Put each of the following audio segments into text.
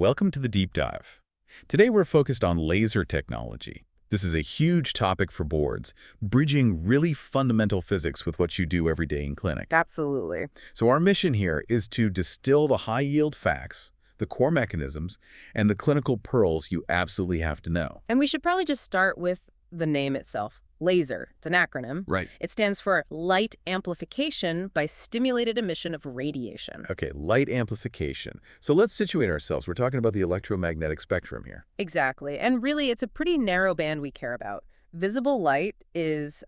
welcome to the Deep Dive. Today we're focused on laser technology. This is a huge topic for boards, bridging really fundamental physics with what you do every day in clinic. Absolutely. So our mission here is to distill the high-yield facts, the core mechanisms, and the clinical pearls you absolutely have to know. And we should probably just start with the name itself. LASER. It's an acronym. Right. It stands for Light Amplification by Stimulated Emission of Radiation. Okay, light amplification. So let's situate ourselves. We're talking about the electromagnetic spectrum here. Exactly. And really, it's a pretty narrow band we care about. Visible light is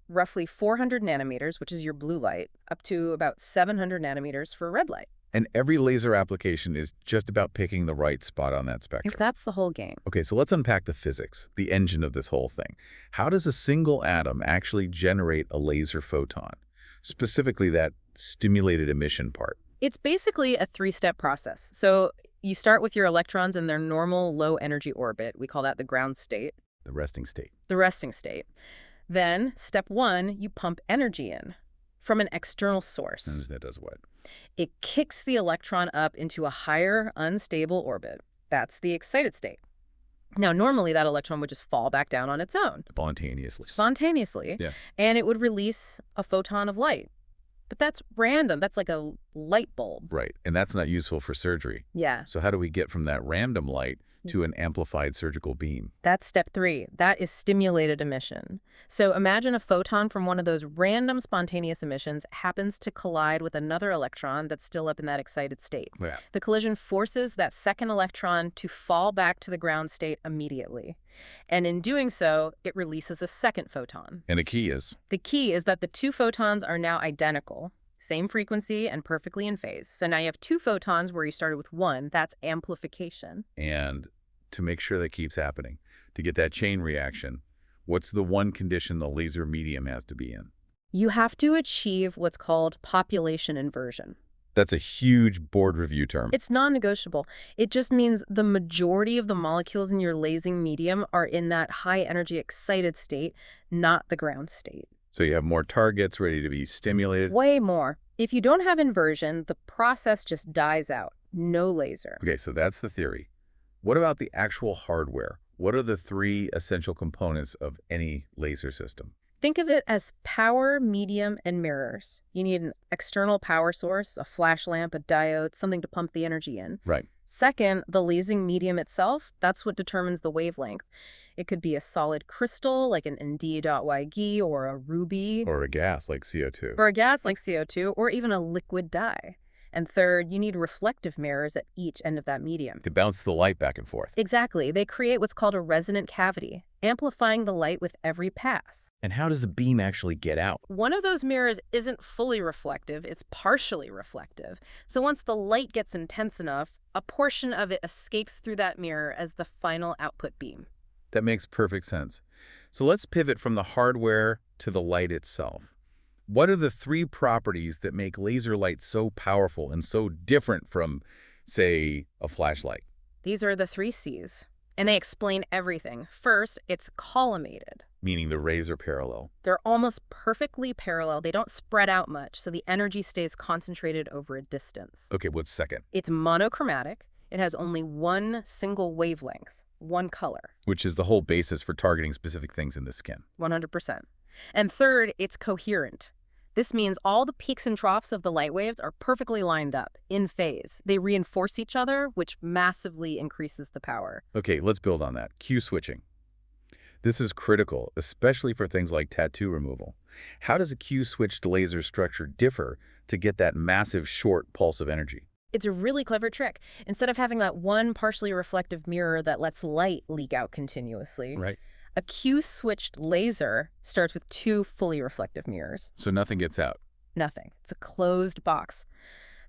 roughly 400 nanometers, which is your blue light, up to about 700 nanometers for red light. And every laser application is just about picking the right spot on that spectrum. That's the whole game. Okay, so let's unpack the physics, the engine of this whole thing. How does a single atom actually generate a laser photon? Specifically, that stimulated emission part. It's basically a three-step process. So you start with your electrons in their normal low-energy orbit. We call that the ground state. The resting state. The resting state. Then, step one, you pump energy in from an external source. And that does what? It kicks the electron up into a higher, unstable orbit. That's the excited state. Now, normally that electron would just fall back down on its own. Spontaneously. Yeah. And it would release a photon of light. But that's random. That's like a light bulb. Right, and that's not useful for surgery. Yeah. So how do we get from that random light to an amplified surgical beam? That's step three. That is stimulated emission. So imagine a photon from one of those random spontaneous emissions happens to collide with another electron that's still up in that excited state. Yeah. The collision forces that second electron to fall back to the ground state immediately. And in doing so, it releases a second photon. And the key is? The key is that the two photons are now identical. Same frequency and perfectly in phase. So now you have two photons where you started with one. That's amplification. And to make sure that keeps happening, to get that chain reaction, what's the one condition the laser medium has to be in? You have to achieve what's called population inversion. That's a huge board review term. It's non-negotiable. It just means the majority of the molecules in your lasing medium are in that high-energy excited state, not the ground state. So you have more targets ready to be stimulated? Way more. If you don't have inversion, the process just dies out. No laser. Okay, so that's the theory. What about the actual hardware? What are the three essential components of any laser system? Think of it as power, medium, and mirrors. You need an external power source, a flash lamp, a diode, something to pump the energy in. Right. Second, the lasing medium itself, that's what determines the wavelength. It could be a solid crystal, like an Nd.Yg, or a ruby. Or a gas, like CO2. Or a gas, like CO2, or even a liquid dye. And third, you need reflective mirrors at each end of that medium. To bounce the light back and forth. Exactly. They create what's called a resonant cavity, amplifying the light with every pass. And how does the beam actually get out? One of those mirrors isn't fully reflective, it's partially reflective. So once the light gets intense enough, a portion of it escapes through that mirror as the final output beam. That makes perfect sense. So let's pivot from the hardware to the light itself. What are the three properties that make laser light so powerful and so different from, say, a flashlight? These are the three C's, and they explain everything. First, it's collimated. Meaning the rays are parallel. They're almost perfectly parallel. They don't spread out much, so the energy stays concentrated over a distance. Okay, what's second? It's monochromatic. It has only one single wavelength, one color. Which is the whole basis for targeting specific things in the skin. 100%. And third, it's coherent. This means all the peaks and troughs of the light waves are perfectly lined up, in phase. They reinforce each other, which massively increases the power. Okay, let's build on that. Q switching. This is critical, especially for things like tattoo removal. How does a Q-switched laser structure differ to get that massive short pulse of energy? It's a really clever trick. Instead of having that one partially reflective mirror that lets light leak out continuously, Right. A Q-switched laser starts with two fully reflective mirrors. So nothing gets out? Nothing. It's a closed box.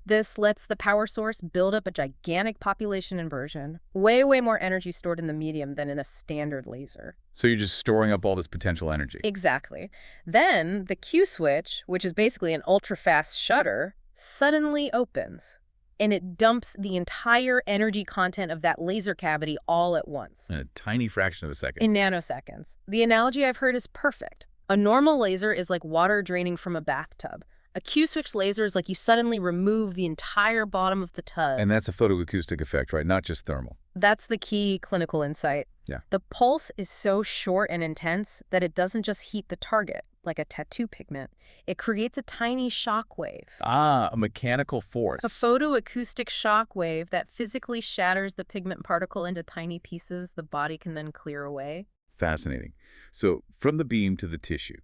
This lets the power source build up a gigantic population inversion, way more energy stored in the medium than in a standard laser. So you're just storing up all this potential energy? Exactly. Then the Q-switch, which is basically an ultra-fast shutter, suddenly opens. And it dumps the entire energy content of that laser cavity all at once. In a tiny fraction of a second. In nanoseconds. The analogy I've heard is perfect. A normal laser is like water draining from a bathtub. A Q-switch laser is like you suddenly remove the entire bottom of the tub. And that's a photoacoustic effect, right? Not just thermal. That's the key clinical insight. Yeah. The pulse is so short and intense that it doesn't just heat the target, like a tattoo pigment. It creates a tiny shock wave. Ah, a mechanical force. A photoacoustic shock wave that physically shatters the pigment particle into tiny pieces the body can then clear away. Fascinating. So, from the beam to the tissue.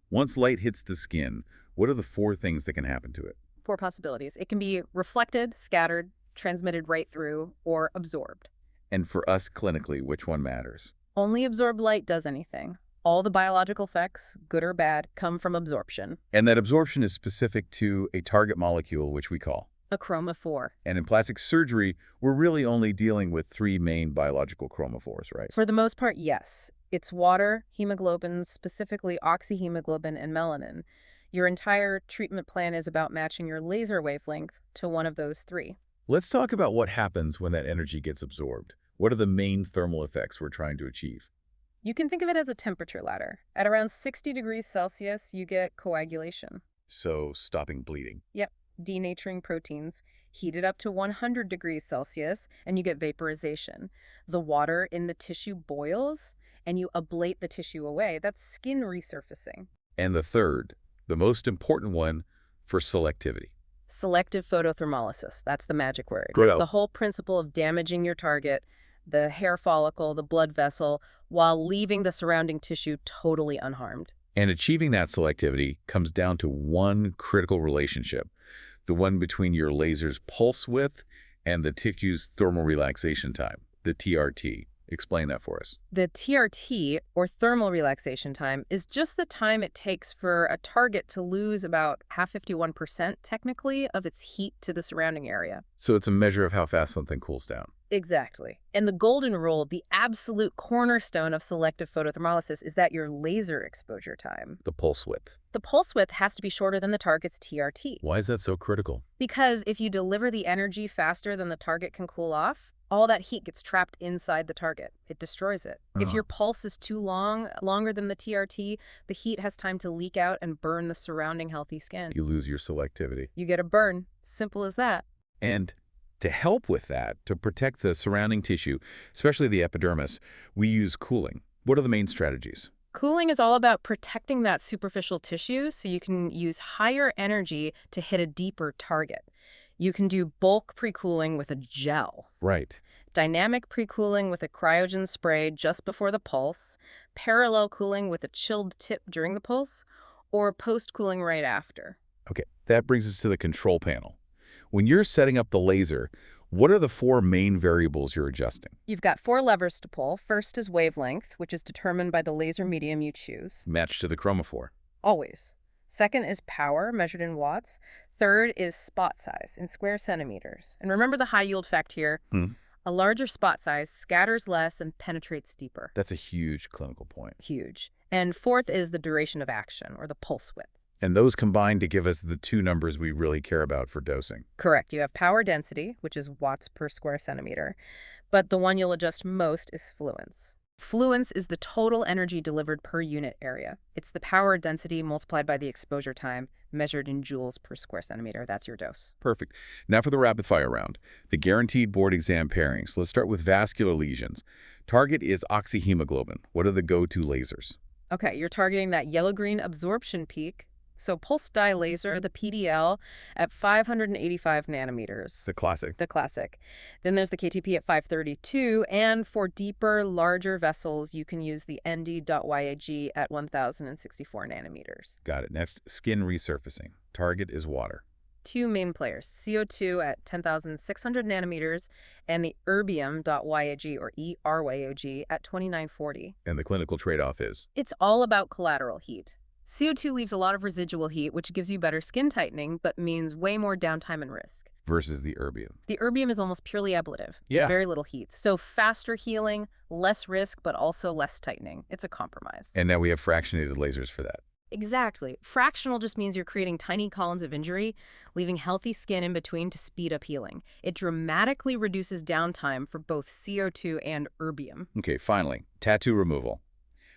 Once light hits the skin, what are the 4 things that can happen to it? 4 possibilities. It can be reflected, scattered, transmitted right through, or absorbed. And for us clinically, which one matters? Only absorbed light does anything. All the biological effects, good or bad, come from absorption. And that absorption is specific to a target molecule, which we call. A chromophore. And in plastic surgery, we're really only dealing with 3 main biological chromophores, right? For the most part, yes. It's water, hemoglobin, specifically oxyhemoglobin and melanin. Your entire treatment plan is about matching your laser wavelength to one of those 3. Let's talk about what happens when that energy gets absorbed. What are the main thermal effects we're trying to achieve? You can think of it as a temperature ladder. At around 60 degrees Celsius, you get coagulation. So, stopping bleeding. Yep, denaturing proteins. Heat it up to 100 degrees Celsius, and you get vaporization. The water in the tissue boils, and you ablate the tissue away. That's skin resurfacing. And the third, the most important one, for selectivity. Selective photothermolysis. That's the magic word. Good. It's the whole principle of damaging your target, the hair follicle, the blood vessel, while leaving the surrounding tissue totally unharmed. And achieving that selectivity comes down to one critical relationship, the one between your laser's pulse width and the tissue's thermal relaxation time, the TRT. Explain that for us. The TRT, or thermal relaxation time, is just the time it takes for a target to lose about 51% technically of its heat to the surrounding area. So it's a measure of how fast something cools down. Exactly. And the golden rule, the absolute cornerstone of selective photothermolysis, is that your laser exposure time. The pulse width. The pulse width has to be shorter than the target's TRT. Why is that so critical? Because if you deliver the energy faster than the target can cool off, all that heat gets trapped inside the target. It destroys it. If your pulse is too long, longer than the TRT, the heat has time to leak out and burn the surrounding healthy skin. You lose your selectivity. You get a burn. Simple as that. And to help with that, to protect the surrounding tissue, especially the epidermis, we use cooling. What are the main strategies? Cooling is all about protecting that superficial tissue so you can use higher energy to hit a deeper target. You can do bulk pre-cooling with a gel. Right. Dynamic pre-cooling with a cryogen spray just before the pulse, parallel cooling with a chilled tip during the pulse, or post-cooling right after. Okay, that brings us to the control panel. When you're setting up the laser, what are the 4 main variables you're adjusting? You've got 4 levers to pull. First is wavelength, which is determined by the laser medium you choose. Matched to the chromophore. Always. Second is power, measured in watts. Third is spot size, in square centimeters. And remember the high yield fact here. A larger spot size scatters less and penetrates deeper. That's a huge clinical point. Huge. And fourth is the duration of action, or the pulse width. And those combine to give us the 2 numbers we really care about for dosing. Correct. You have power density, which is watts per square centimeter. But the one you'll adjust most is fluence. Fluence is the total energy delivered per unit area. It's the power density multiplied by the exposure time, measured in joules per square centimeter. That's your dose. Perfect. Now for the rapid fire round, the guaranteed board exam pairings. Let's start with vascular lesions. Target is oxyhemoglobin. What are the go-to lasers? Okay, you're targeting that yellow-green absorption peak. So pulsed dye laser, the PDL, at 585 nanometers. The classic. The classic. Then there's the KTP at 532, and for deeper, larger vessels, you can use the ND.YAG at 1064 nanometers. Got it. Next, skin resurfacing. Target is water. 2 main players, CO2 at 10,600 nanometers, and the erbium.YAG, or ERYAG, at 2940. And the clinical trade-off is? It's all about collateral heat. CO2 leaves a lot of residual heat, which gives you better skin tightening, but means way more downtime and risk. Versus the erbium. The erbium is almost purely ablative. Yeah. Very little heat. So faster healing, less risk, but also less tightening. It's a compromise. And now we have fractionated lasers for that. Exactly. Fractional just means you're creating tiny columns of injury, leaving healthy skin in between to speed up healing. It dramatically reduces downtime for both CO2 and erbium. Okay, finally, tattoo removal.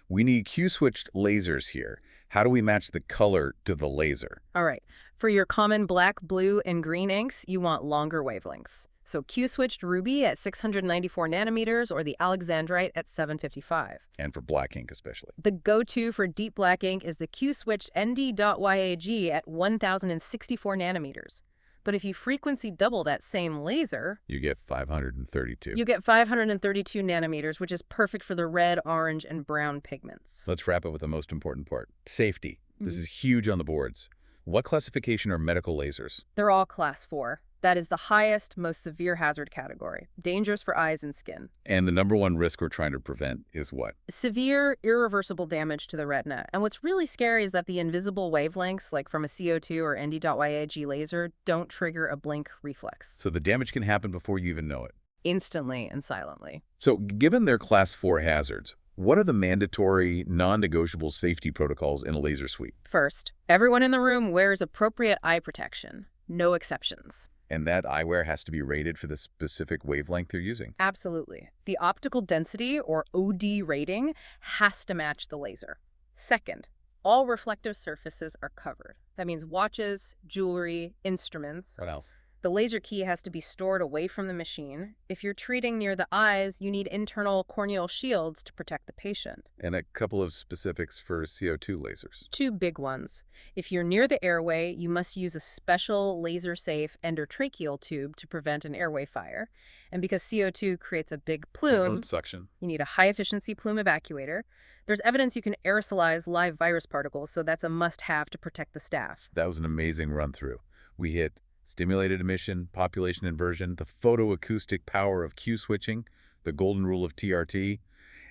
We need Q-switched lasers here. How do we match the color to the laser? All right. For your common black, blue, and green inks, you want longer wavelengths. So Q-switched ruby at 694 nanometers or the alexandrite at 755. And for black ink especially. The go-to for deep black ink is the Q-switched ND.YAG at 1064 nanometers. But if you frequency double that same laser, You get 532. you get 532 nanometers, which is perfect for the red, orange, and brown pigments. Let's wrap up with the most important part. Safety. This Mhm. is huge on the boards. What classification are medical lasers? They're all class 4. That is the highest, most severe hazard category. Dangerous for eyes and skin. And the number one risk we're trying to prevent is what? Severe, irreversible damage to the retina. And what's really scary is that the invisible wavelengths, like from a CO2 or ND.YAG laser, don't trigger a blink reflex. So the damage can happen before you even know it. Instantly and silently. So given their class 4 hazards, what are the mandatory, non-negotiable safety protocols in a laser suite? First, everyone in the room wears appropriate eye protection. No exceptions. And that eyewear has to be rated for the specific wavelength they're using. Absolutely. The optical density, or OD rating, has to match the laser. Second, all reflective surfaces are covered. That means watches, jewelry, instruments. What else? The laser key has to be stored away from the machine. If you're treating near the eyes, you need internal corneal shields to protect the patient. And a couple of specifics for CO2 lasers. 2 big ones. If you're near the airway, you must use a special laser-safe endotracheal tube to prevent an airway fire. And because CO2 creates a big plume, Suction. you need a high-efficiency plume evacuator. There's evidence you can aerosolize live virus particles, so that's a must-have to protect the staff. That was an amazing run-through. We hit stimulated emission, population inversion, the photoacoustic power of Q-switching, the golden rule of TRT,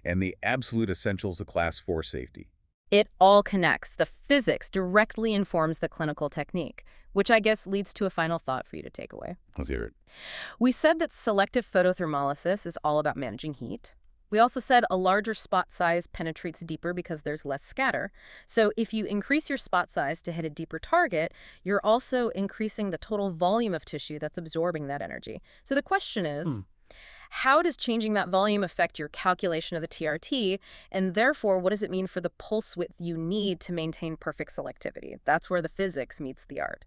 and the absolute essentials of class 4 safety. It all connects. The physics directly informs the clinical technique, which I guess leads to a final thought for you to take away. Let's hear it. We said that selective photothermolysis is all about managing heat. We also said a larger spot size penetrates deeper because there's less scatter. So if you increase your spot size to hit a deeper target, you're also increasing the total volume of tissue that's absorbing that energy. So the question is, how does changing that volume affect your calculation of the TRT? And therefore, what does it mean for the pulse width you need to maintain perfect selectivity? That's where the physics meets the art.